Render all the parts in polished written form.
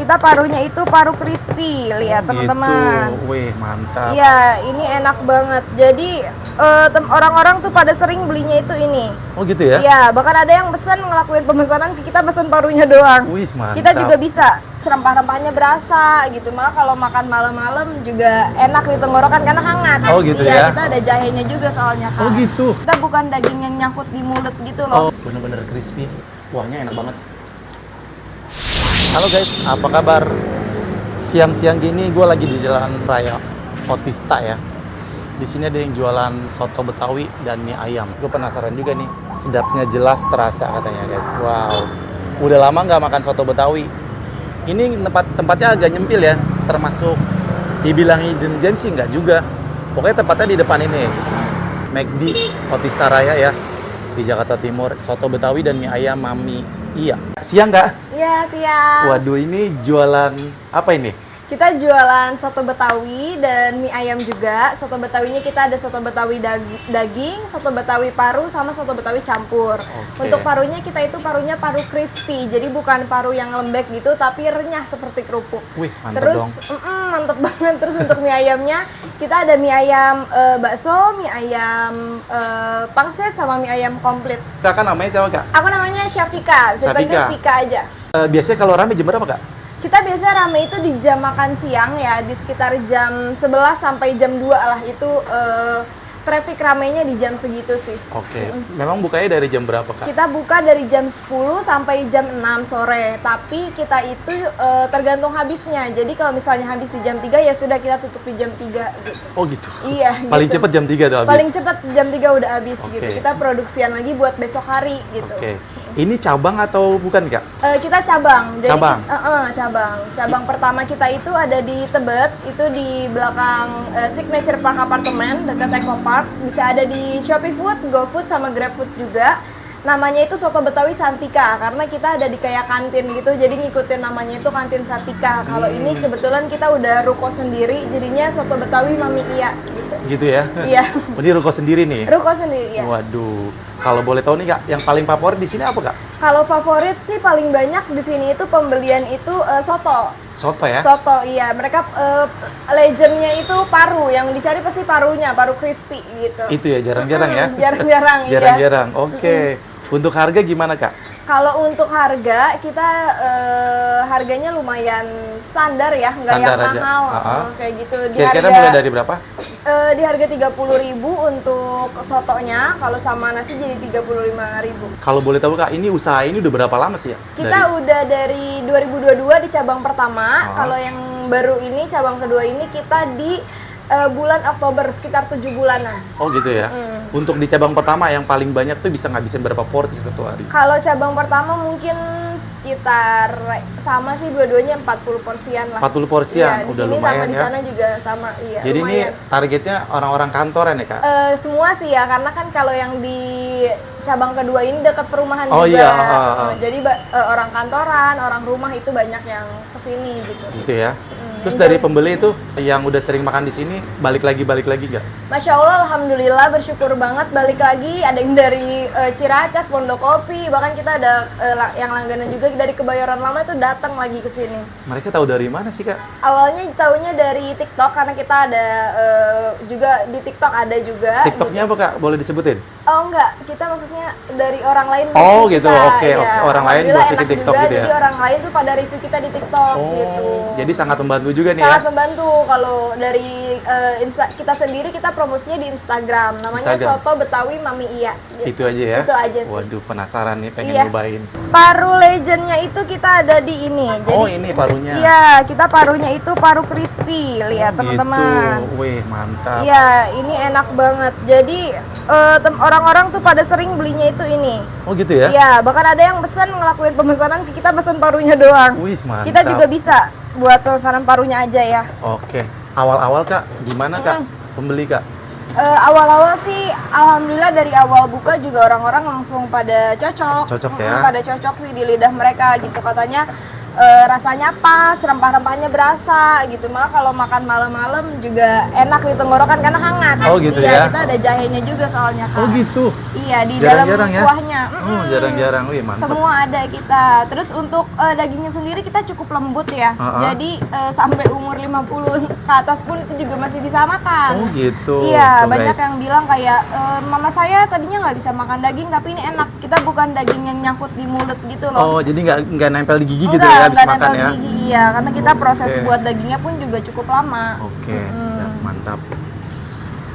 kita parunya itu paru crispy. Lihat teman-teman. Gitu. Wih, mantap. Iya, ini enak banget. Jadi orang-orang tuh pada sering belinya itu ini. Oh gitu ya? Iya, bahkan ada yang pesen ngelakuin pemesanan kita pesen parunya doang. Wih, mantap. Kita juga bisa. Rempah-rempahnya berasa gitu. Malah kalau makan malam-malam juga enak di tenggorokan karena hangat. Oh gitu iya, ya? Kita ada jahenya juga soalnya Kak. Oh gitu. Kita bukan daging yang nyangkut di mulut gitu loh. Oh, bener-bener crispy. Kuahnya enak banget. Halo guys, apa kabar? Siang-siang gini gue lagi di Jalan Raya Otista ya. Di sini ada yang jualan soto Betawi dan mie ayam. Gue penasaran juga nih. Sedapnya jelas terasa katanya guys. Wow. Udah lama nggak makan soto Betawi. Ini tempatnya agak nyempil ya, termasuk dibilang hidden gem sih nggak juga. Pokoknya tempatnya di depan ini, McD Otista Raya ya, di Jakarta Timur. Soto Betawi dan mie ayam Mami Iya. Siang nggak? Iya, siang. Waduh, ini jualan apa ini? Kita jualan soto Betawi dan mie ayam juga. Soto Betawinya kita ada soto Betawi daging, soto Betawi paru, sama soto Betawi campur. Oke. Untuk parunya kita itu parunya paru crispy. Jadi bukan paru yang lembek gitu, tapi renyah seperti kerupuk. Wih, mantep Terus, dong. mantep banget. Terus untuk mie ayamnya, kita ada mie ayam bakso, mie ayam pangsit, sama mie ayam komplit. Kakak namanya siapa kak? Aku namanya Syafika, bisa dipanggil Syafika. Vika aja. Biasanya kalau rame jam berapa kak? Kita biasa rame itu di jam makan siang ya, di sekitar jam 11 sampai jam 2 lah itu traffic ramenya di jam segitu sih. Oke, memang bukanya dari jam berapa kak? Kita buka dari jam 10 sampai jam 6 sore, tapi kita itu tergantung habisnya. Jadi kalau misalnya habis di jam 3 ya sudah kita tutup di jam 3 gitu. Oh gitu? Iya. Paling gitu. cepat jam 3 tuh habis? Paling cepat jam 3 udah habis Oke. gitu. Kita produksian lagi buat besok hari gitu. Oke. Ini cabang atau bukan kak? Kita cabang. Jadi Cabang? cabang. Cabang pertama kita itu ada di Tebet, itu di belakang Signature Park Apartemen dekat Eco Park. Bisa ada di Shopee Food, GoFood, sama GrabFood juga. Namanya itu Soto Betawi Santika karena kita ada di kayak kantin gitu, jadi ngikutin namanya itu Kantin Santika. Kalau ini kebetulan kita udah ruko sendiri, jadinya Soto Betawi Mami Iya gitu. Gitu ya? Iya. Oh, ini ruko sendiri nih? Ruko sendiri ya. Waduh, kalau boleh tahu nih kak, yang paling favorit di sini apa kak? Kalau favorit sih paling banyak di sini itu pembelian itu soto. Soto ya? Soto, iya. Mereka legendnya itu paru, yang dicari pasti parunya, paru crispy gitu. Itu ya, jarang-jarang ya? Jarang-jarang, iya. Jarang-jarang, oke. Untuk harga gimana kak? Kalau untuk harga, kita harganya lumayan standar ya, nggak Standar yang aja. mahal, kayak gitu. Di Kira-kira harga, mulai dari berapa? di harga 30.000 untuk sotonya, kalau sama nasi jadi 35.000. Kalau boleh tahu kak, ini usaha ini udah berapa lama sih ya? Kita udah dari 2022 di cabang pertama, kalau yang baru ini, cabang kedua ini kita di bulan Oktober, sekitar 7 bulanan. Oh gitu ya? Untuk di cabang pertama yang paling banyak tuh bisa ngabisin berapa porsi satu hari? Kalau cabang pertama mungkin sekitar sama sih dua-duanya 40 porsian lah. 40 porsian, Iya, di udah sini lumayan sama di ya. sana juga sama, iya. Jadi lumayan. ini targetnya orang-orang kantoran ya kak? Semua sih ya, karena kan kalau yang di cabang kedua ini dekat perumahan Oh juga. iya, Jadi orang kantoran, orang rumah itu banyak yang kesini gitu. Gitu ya? Terus dari pembeli itu yang udah sering makan di sini balik lagi nggak? Masya Allah, alhamdulillah, bersyukur banget balik lagi. Ada yang dari Ciracas, Pondokopi, bahkan kita ada yang langganan juga dari Kebayoran Lama itu datang lagi ke sini. Mereka tahu dari mana sih kak? Awalnya taunya dari TikTok karena kita ada juga di TikTok ada juga. TikToknya apa kak? Boleh disebutin? Oh enggak, kita maksudnya dari orang lain. Oh review gitu, kita. oke. Ya, Orang lain alhamdulillah masukin enak TikTok juga, gitu ya? Jadi orang lain tuh pada review kita di TikTok gitu. Jadi sangat membantu juga nih Sangat ya? membantu. Kalau dari kita sendiri kita promosinya di Instagram, namanya Instagram. Soto Betawi Mami Iya. Gitu. Itu aja ya? Itu aja sih. Waduh, penasaran nih, pengen Iya. nyobain. Paru legendnya itu kita ada di ini. Oh, ini parunya? Iya, kita parunya itu paru crispy. Lihat teman-teman. Gitu. Wih, mantap. Iya, ini enak banget. Jadi orang-orang tuh pada sering belinya itu ini. Oh gitu ya? Iya, bahkan ada yang pesen ngelakuin pemesanan kita pesen parunya doang. Wih, mantap. Kita juga bisa buat pemesanan parunya aja ya. Oke. Awal-awal kak, gimana kak? Pembeli kak? Awal-awal sih, alhamdulillah dari awal buka juga orang-orang langsung pada cocok. Cocok ya? Pada cocok sih di lidah mereka gitu. Katanya rasanya pas, rempah-rempahnya berasa gitu. Malah kalau makan malam-malam juga enak di tenggorokan karena hangat. Oh gitu iya, ya? kita ada jahenya juga soalnya Kak. Oh gitu? Iya, di dalam Jarang-jarang ya? kuahnya. Oh jarang-jarang, wih mantap. Semua ada kita. Terus untuk dagingnya sendiri kita cukup lembut ya. Jadi sampai umur 50 ke atas pun itu juga masih bisa makan. Oh gitu. Iya, Tuh, banyak guys. yang bilang kayak mama saya tadinya nggak bisa makan daging tapi ini enak. Kita bukan daging yang nyangkut di mulut gitu loh. Oh jadi nggak nempel di gigi gitu Enggak, ya habis nggak makan nempel ya? di gigi, iya. Karena kita proses Oke. buat dagingnya pun juga cukup lama. Oke, siap, mantap.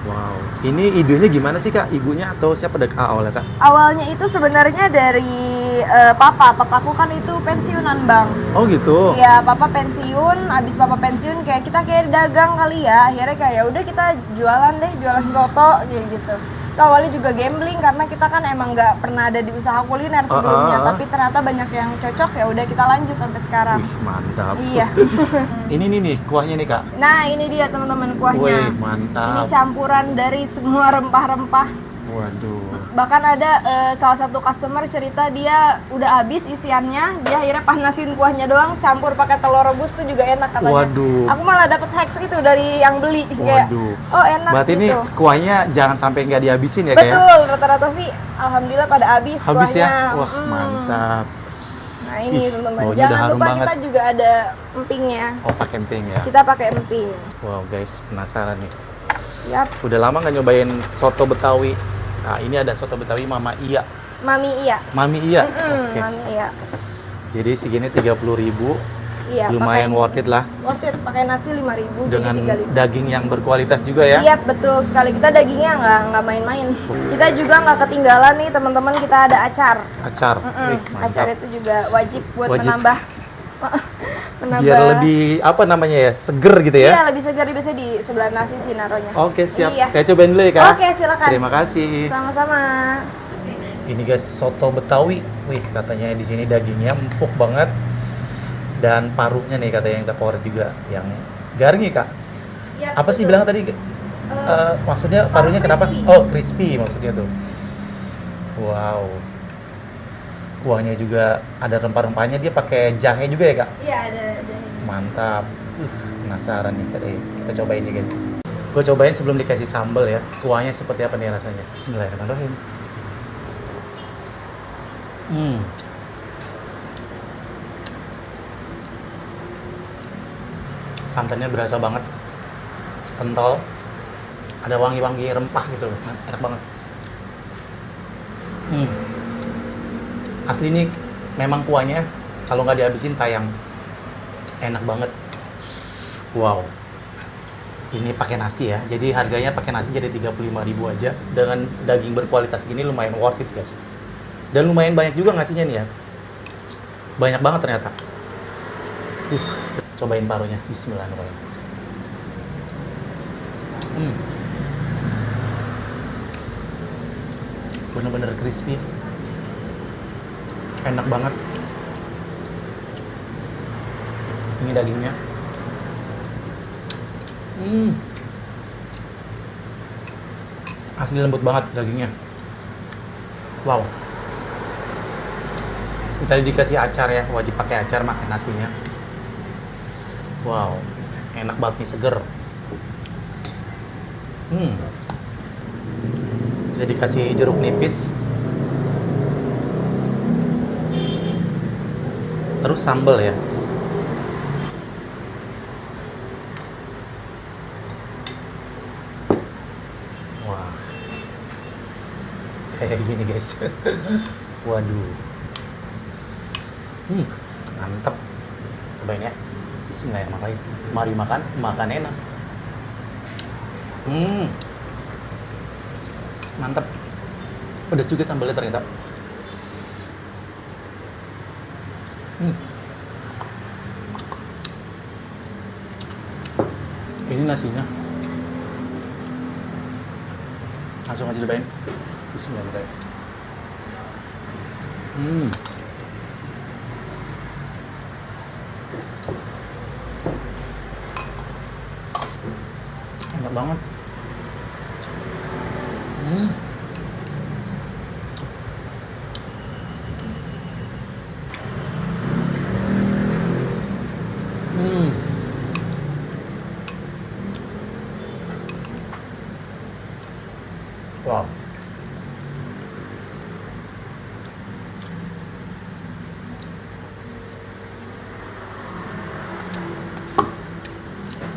Wow, ini idenya gimana sih Kak? Ibunya atau siapa awalnya Kak? Awalnya itu sebenarnya dari papaku kan itu pensiunan bang. Oh gitu. Iya, papa pensiun, abis papa pensiun kayak kita kayak dagang kali ya. Akhirnya kayak ya udah kita jualan deh, jualan soto kayak gitu. Itu awalnya juga gambling karena kita kan emang nggak pernah ada di usaha kuliner sebelumnya, tapi ternyata banyak yang cocok ya udah kita lanjut sampai sekarang. Wih, mantap. Iya. Ini nih kuahnya nih Kak. Nah, ini dia teman-teman kuahnya. Wih, Ini mantap. campuran dari semua rempah-rempah. Waduh. Bahkan ada salah satu customer cerita dia udah habis isiannya, dia akhirnya panasin kuahnya doang, campur pakai telur rebus tuh juga enak katanya. Waduh. Aku malah dapet hacks itu dari yang beli kayak, Waduh. oh enak Berarti gitu. ini kuahnya jangan sampai nggak dihabisin ya Kak ya? Betul, rata-rata sih alhamdulillah pada habis Habis kuahnya. ya? Wah, mantap. Nah ini Ih, teman-teman, baunya udah jangan harum lupa banget. kita juga ada empingnya. Oh, pakai emping ya. Kita pakai emping. Wow, guys, penasaran nih. Yap, Udah lama nggak nyobain soto Betawi. Nah, ini ada soto Betawi Mama Iya. Mami iya. Mami Iya. Oke. Mami iya. Jadi segini 30.000. Iya, Lumayan worth it lah. worth it, pakai nasi 5.000 Dengan jadi 3.000. daging yang berkualitas juga ya. Iya betul sekali, kita dagingnya nggak main-main. Kita juga nggak ketinggalan nih teman-teman, kita ada acar. Acar. Wih, Acar mantap. itu juga wajib buat Wajib. menambah Biar lebih apa namanya ya? Seger gitu ya. Iya lebih segar, biasanya di sebelah nasi sih naruhnya. Oke, siap. Iya. Saya cobain dulu ya, Kak. Oke, silakan. Terima kasih. Sama-sama. Ini guys, soto Betawi. Wih, katanya di sini dagingnya empuk banget. Dan paruhnya nih katanya yang terfavorit juga, yang garing ya, Kak. Iya, Apa sih betul. bilang tadi? Maksudnya paruhnya kenapa? crispy. Oh, crispy maksudnya tuh. Wow. Kuahnya juga ada rempah-rempahnya, dia pakai jahe juga ya, Kak? Iya ada. Mantap. Penasaran nih, Kak. Kita cobain nih, guys. Gue cobain sebelum dikasih sambal ya. Kuahnya seperti apa nih rasanya? Bismillahirrahmanirrahim. Santannya berasa banget, kental, ada wangi-wangi rempah gitu, enak banget. Asli ini memang kuahnya kalau nggak dihabisin sayang, enak banget. Wow, ini pakai nasi ya, jadi harganya pakai nasi jadi 35.000 aja dengan daging berkualitas gini, lumayan worth it guys. Dan lumayan banyak juga ngasihnya nih ya, banyak banget ternyata. Cobain parunya, bismillahirrahmanirrahim. Bener-bener crispy, enak banget. Ini dagingnya. Asli lembut banget dagingnya. Wow. Tadi dikasih acar ya, wajib pakai acar makan nasinya. Wow, enak banget nih, seger. Bisa dikasih jeruk nipis. Terus sambal ya. Wah. Kayak gini guys. Waduh. Mantep. Cobain ya. Bismillahirrahmanirrahim. Mari makan, makan enak. Mantap. Pedas juga sambalnya ternyata. Ini nasinya. Langsung aja cobain. Bismillahirrahmanirrahim. Enak banget.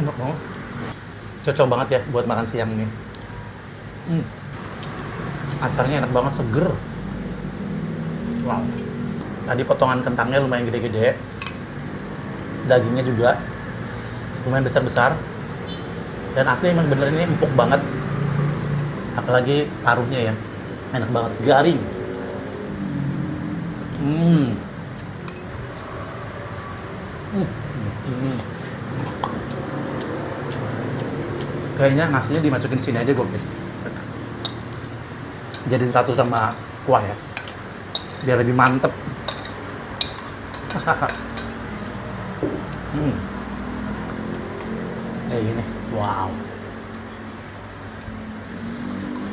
Enak banget. Cocok banget ya buat makan siang nih. Acarnya enak banget, seger. Wow. Tadi potongan kentangnya lumayan gede-gede. Dagingnya juga lumayan besar-besar. Dan asli emang bener ini empuk banget. Apalagi paruhnya ya. Enak banget, garing. Kayaknya nasinya dimasukin sini aja gue guys. Jadiin satu sama kuah ya. Biar lebih mantep. Kayak gini. Wow.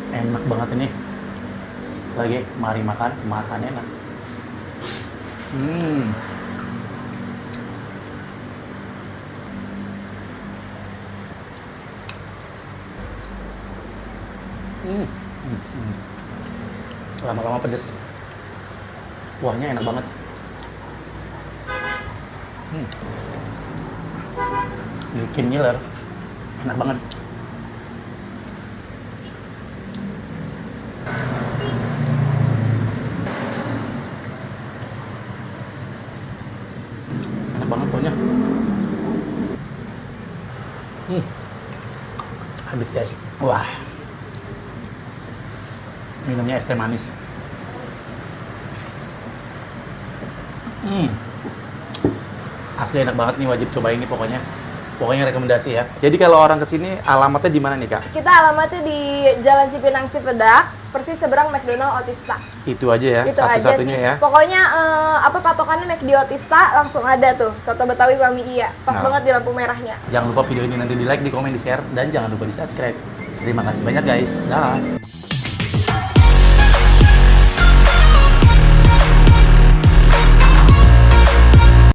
Enak banget ini. Lagi, mari makan enak. Lama-lama pedes. Kuahnya enak banget. Bikin ngiler. Enak banget. Enak banget kuahnya. Habis guys. Wah. Minumnya es teh manis. Asli enak banget nih, wajib cobain ini pokoknya. Pokoknya rekomendasi ya. Jadi kalau orang kesini, alamatnya di mana nih Kak? Kita alamatnya di Jalan Cipinang Cipedak, persis seberang McDonald Otista. Itu aja ya, Itu aja satu-satunya sih. ya. Pokoknya patokannya McD Otista langsung ada tuh, soto Betawi Mami Iya. Pas Nah. banget di lampu merahnya. Jangan lupa video ini nanti di like, di komen, di share, dan jangan lupa di subscribe. Terima kasih banyak guys. Dah.